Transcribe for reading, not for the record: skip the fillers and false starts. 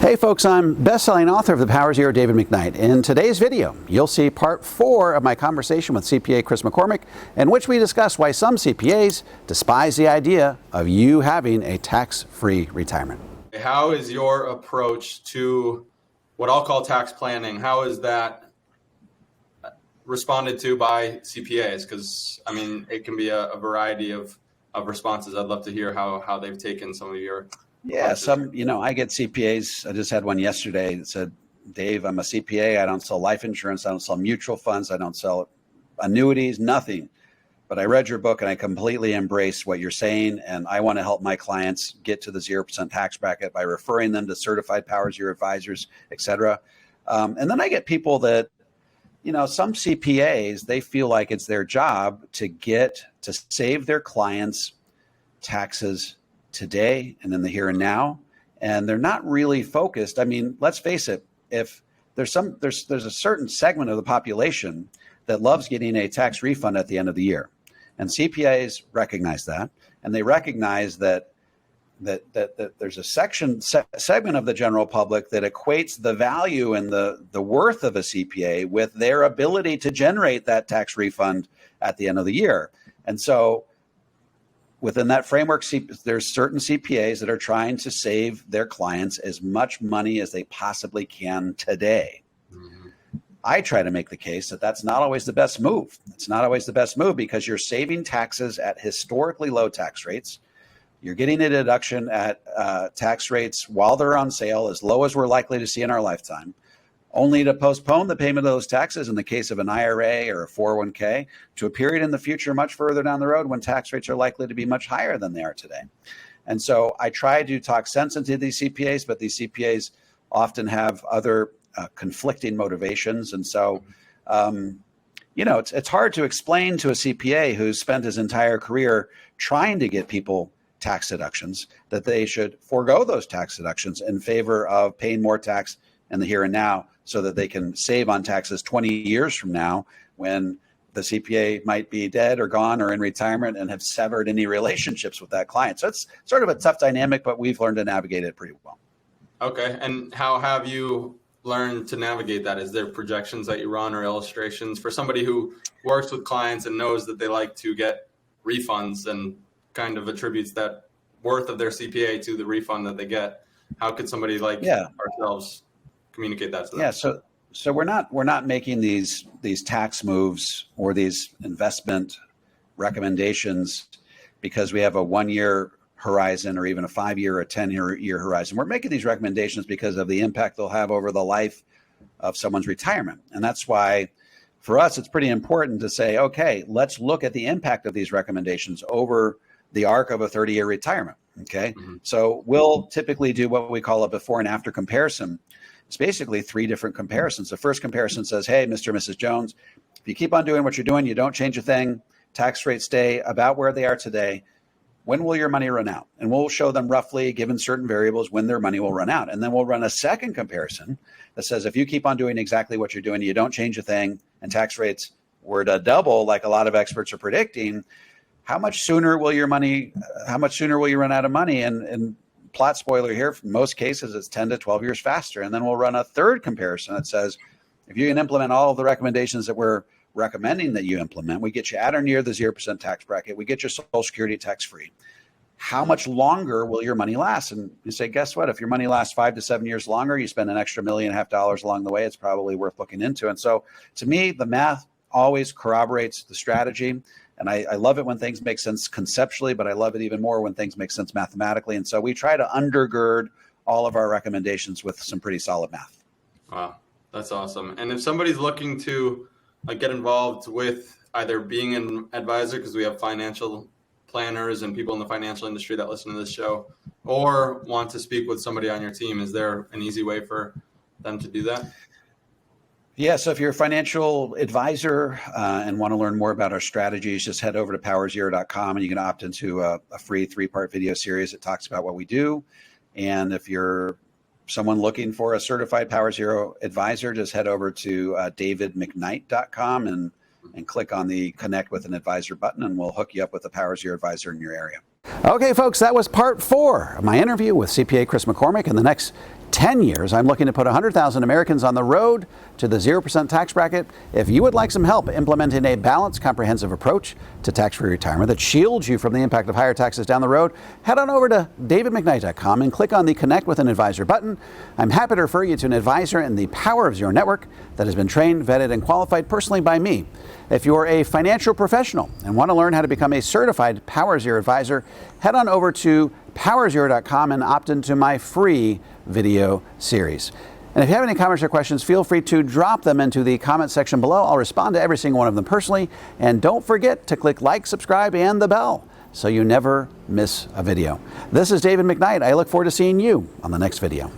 Hey folks, I'm best-selling author of The Power Zero, David McKnight. In today's video, you'll see part 4 of my conversation with CPA Chris McCormick, in which we discuss why some CPAs despise the idea of you having a tax-free retirement. How is your approach to what I'll call tax planning? How is that responded to by CPAs? Because, I mean, it can be a variety of responses. I'd love to hear how they've taken some of your... Yeah, I get CPAs. I just had one yesterday that said, Dave, I'm a CPA. I don't sell life insurance. I don't sell mutual funds. I don't sell annuities, nothing. But I read your book and I completely embrace what you're saying. And I want to help my clients get to the 0% tax bracket by referring them to certified Power Zero advisors, et cetera. And then I get people that, some CPAs, they feel like it's their job to save their clients taxes today and in the here and now, and they're not really focused. I mean, let's face it, if there's a certain segment of the population that loves getting a tax refund at the end of the year, and CPAs recognize that, and they recognize that there's a segment of the general public that equates the value and the worth of a CPA with their ability to generate that tax refund at the end of the year. And so within that framework, there's certain CPAs that are trying to save their clients as much money as they possibly can today. Mm-hmm. I try to make the case that that's not always the best move. It's not always the best move because you're saving taxes at historically low tax rates. You're getting a deduction at tax rates while they're on sale, as low as we're likely to see in our lifetime, only to postpone the payment of those taxes in the case of an IRA or a 401k to a period in the future much further down the road when tax rates are likely to be much higher than they are today. And so I try to talk sense into these CPAs, but these CPAs often have other conflicting motivations. And so, it's hard to explain to a CPA who's spent his entire career trying to get people tax deductions that they should forego those tax deductions in favor of paying more tax in the here and now, so that they can save on taxes 20 years from now when the CPA might be dead or gone or in retirement and have severed any relationships with that client. So it's sort of a tough dynamic, but we've learned to navigate it pretty well. Okay. And how have you learned to navigate that? Is there projections that you run or illustrations for somebody who works with clients and knows that they like to get refunds and kind of attributes that worth of their CPA to the refund that they get? How could somebody like ourselves communicate that to them? Yeah, so we're not making these tax moves or these investment recommendations because we have a 1-year horizon or even a 5-year or a 10-year horizon. We're making these recommendations because of the impact they'll have over the life of someone's retirement. And that's why for us, it's pretty important to say, okay, let's look at the impact of these recommendations over the arc of a 30-year retirement. Okay. Mm-hmm. So we'll typically do what we call a before and after comparison. It's basically 3 different comparisons. The first comparison says, hey, Mr. and Mrs. Jones, if you keep on doing what you're doing, you don't change a thing, tax rates stay about where they are today, when will your money run out? And we'll show them roughly, given certain variables, when their money will run out. And then we'll run a second comparison that says, if you keep on doing exactly what you're doing, you don't change a thing, and tax rates were to double, like a lot of experts are predicting, how much sooner will you run out of money? And plot spoiler here, in most cases, it's 10 to 12 years faster. And then we'll run a third comparison that says, if you can implement all of the recommendations that we're recommending that you implement, we get you at or near the 0% tax bracket, we get your Social Security tax-free. How much longer will your money last? And you say, guess what? If your money lasts 5 to 7 years longer, you spend an extra $1.5 million along the way, it's probably worth looking into. And so to me, the math always corroborates the strategy. And I love it when things make sense conceptually, but I love it even more when things make sense mathematically. And so we try to undergird all of our recommendations with some pretty solid math. Wow, that's awesome. And if somebody's looking to get involved with either being an advisor, because we have financial planners and people in the financial industry that listen to this show, or want to speak with somebody on your team, is there an easy way for them to do that? Yeah, so if you're a financial advisor and want to learn more about our strategies, just head over to powerzero.com and you can opt into a free 3-part video series that talks about what we do. And if you're someone looking for a certified Power Zero advisor, just head over to davidmcknight.com and click on the Connect with an Advisor button, and we'll hook you up with a Power Zero advisor in your area. Okay, folks, that was part 4 of my interview with CPA Chris McCormick. In the next 10 years, I'm looking to put 100,000 Americans on the road to the 0% tax bracket. If you would like some help implementing a balanced, comprehensive approach to tax-free retirement that shields you from the impact of higher taxes down the road, head on over to davidmcknight.com and click on the Connect with an Advisor button. I'm happy to refer you to an advisor in the Power of Zero network that has been trained, vetted, and qualified personally by me. If you're a financial professional and want to learn how to become a certified Power Zero advisor, head on over to powerzero.com and opt into my free video series. And if you have any comments or questions, feel free to drop them into the comment section below. I'll respond to every single one of them personally. And don't forget to click like, subscribe, and the bell so you never miss a video. This is David McKnight. I look forward to seeing you on the next video.